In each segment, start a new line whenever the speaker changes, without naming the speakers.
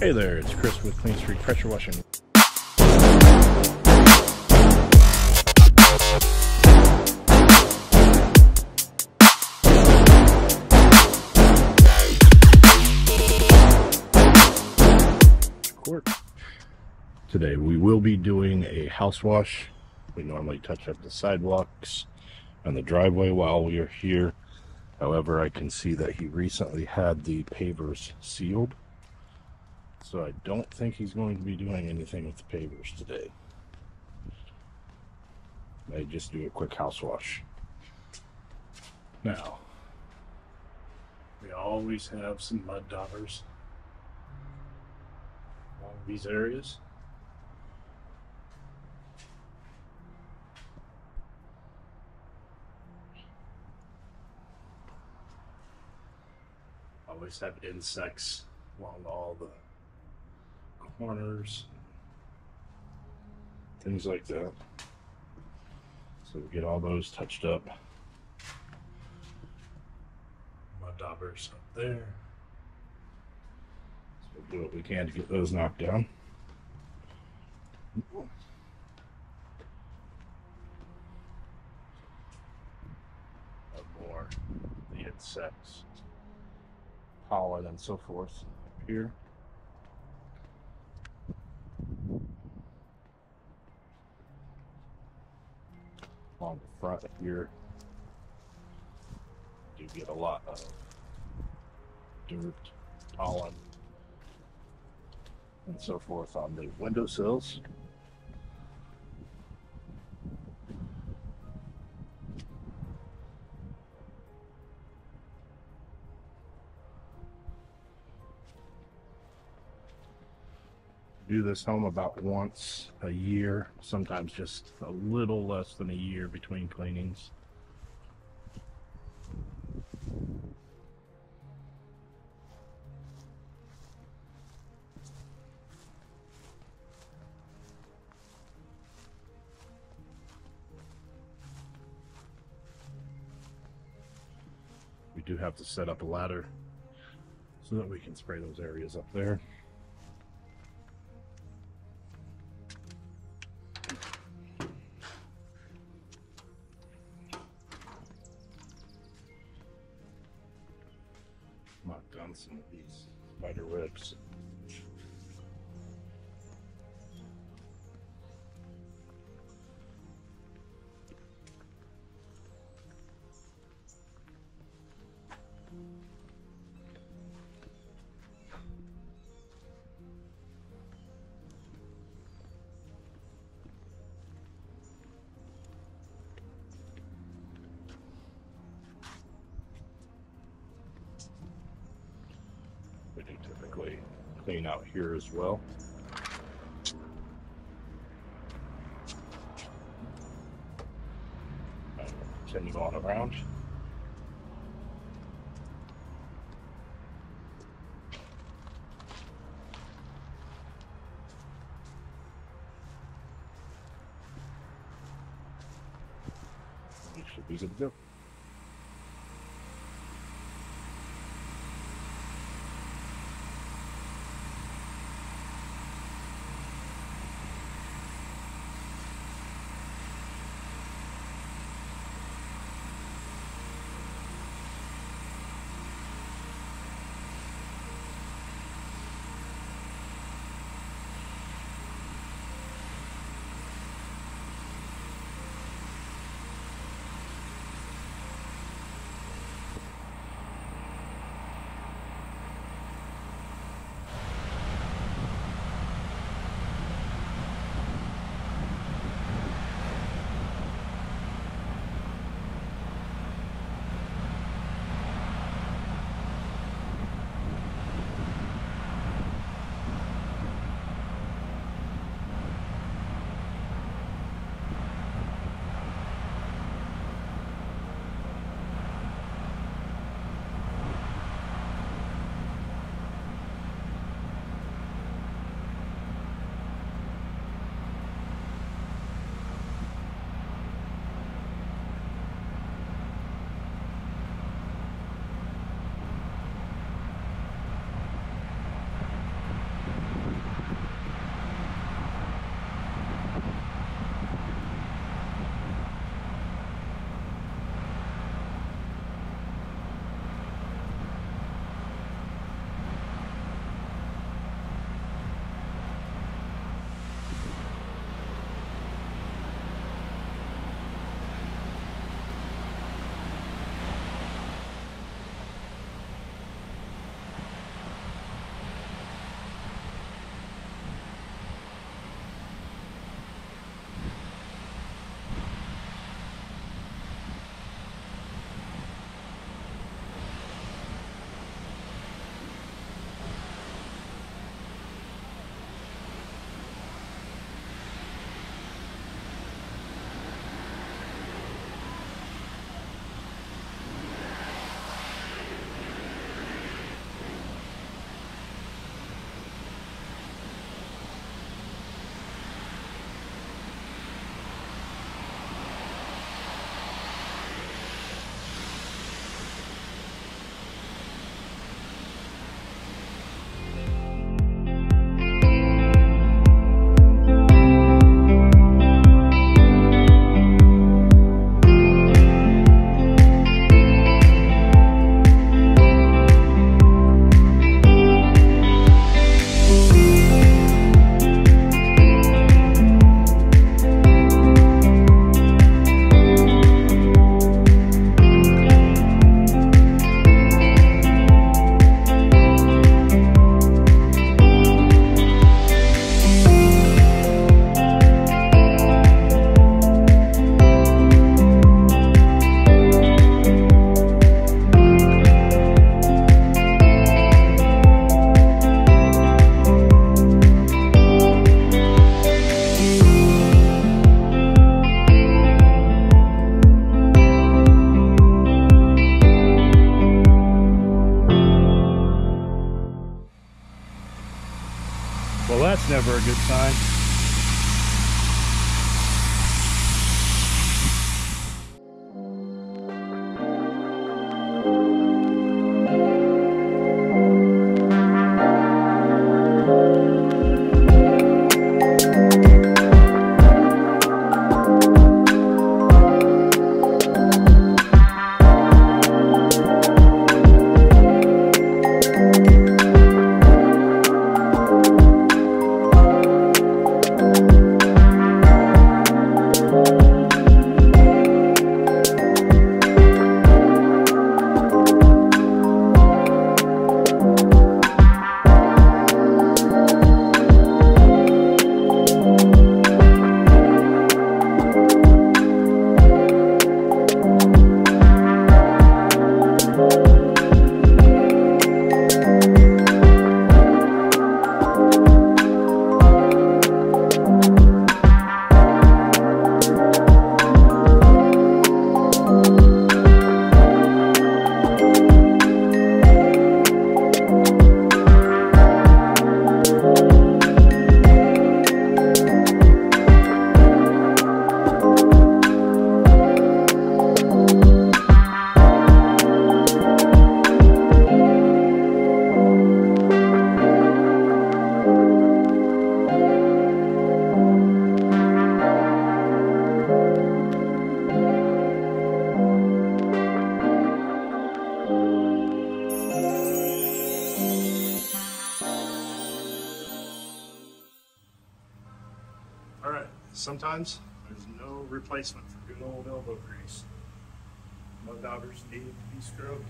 Hey there, it's Chris with Clean Streak Pressure Washing. Today we will be doing a house wash. We normally touch up the sidewalks and the driveway while we are here. However, I can see that he recently had the pavers sealed, so I don't think he's going to be doing anything with the pavers today. May just do a quick house wash. Now, we always have some mud daubers along these areas. Always have insects along all the corners, things like that. So we get all those touched up. Mud daubers up there. So we'll do what we can to get those knocked down. More the insects, pollen and so forth up here. Along the front here, you get a lot of dirt, pollen, and so forth on the windowsills. Do this home about once a year, sometimes just a little less than a year between cleanings. We do have to set up a ladder so that we can spray those areas up there. Knock down some of these spider webs. We do typically clean out here as well. And continue on around. We should be good to go. Well, that's never a good sign. Sometimes there's no replacement for good old elbow grease. Mud daubers need to be scrubbed.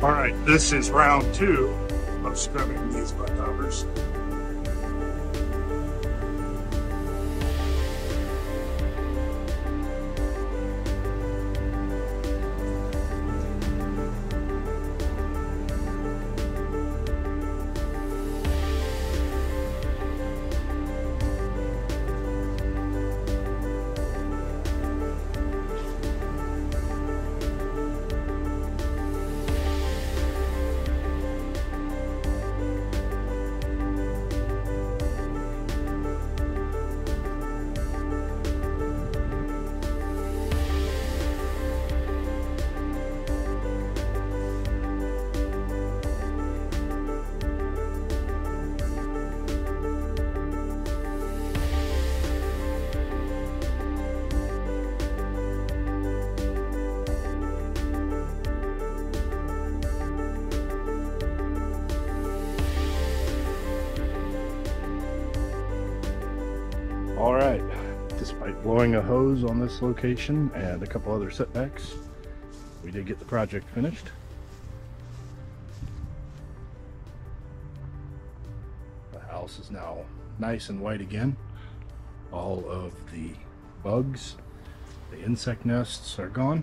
All right, this is round 2 of scrubbing these mud daubers. All right, despite blowing a hose on this location and a couple other setbacks, we did get the project finished. The house is now nice and white again. All of the bugs, the insect nests are gone.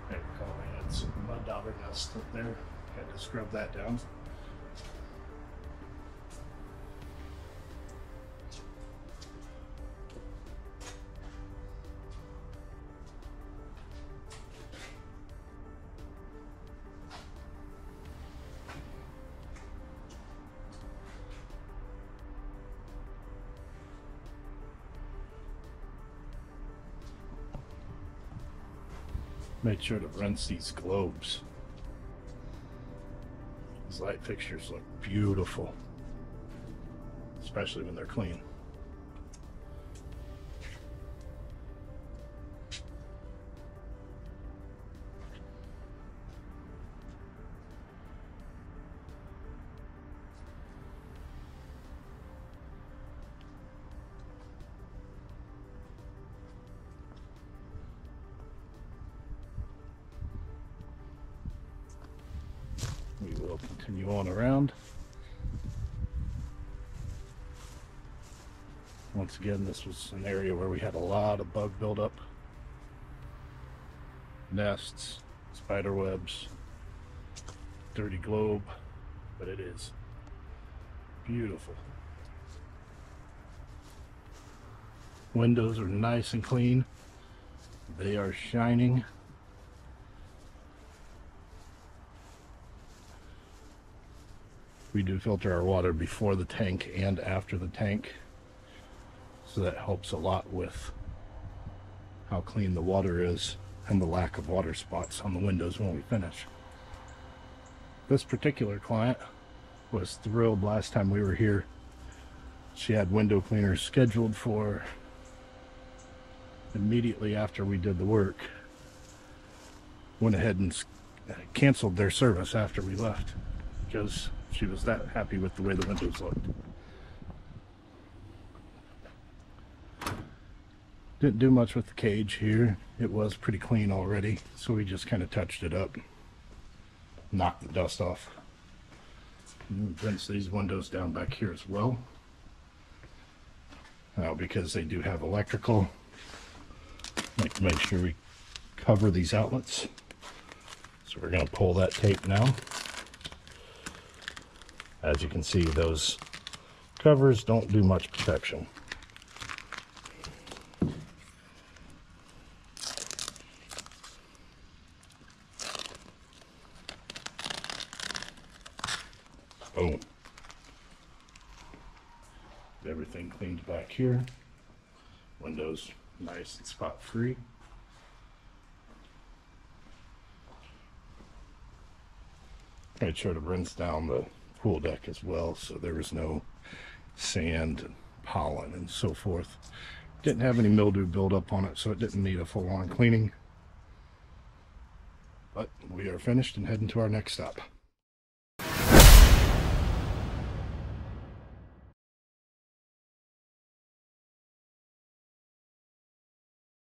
I recall I had some mud dauber nests up there. Had to scrub that down. Made sure to rinse these globes. These light fixtures look beautiful, especially when they're clean. we'll continue on around. Once again, this was an area where we had a lot of bug buildup. Nests, spider webs, dirty globe, but it is beautiful. Windows are nice and clean. They are shining. We do filter our water before the tank and after the tank, so that helps a lot with how clean the water is and the lack of water spots on the windows when we finish. This particular client was thrilled last time we were here. She had window cleaners scheduled for immediately after we did the work. Went ahead and canceled their service after we left because she was that happy with the way the windows looked. Didn't do much with the cage here. It was pretty clean already, so we just kind of touched it up, knocked the dust off. And rinse these windows down back here as well. Now, because they do have electrical, I like to make sure we cover these outlets. So we're going to pull that tape now. As you can see, those covers don't do much protection. Boom. Everything cleaned back here. Windows nice and spot free. I tried to rinse down the pool deck as well, so there was no sand and pollen and so forth. Didn't have any mildew buildup on it, so it didn't need a full-on cleaning. But we are finished and heading to our next stop.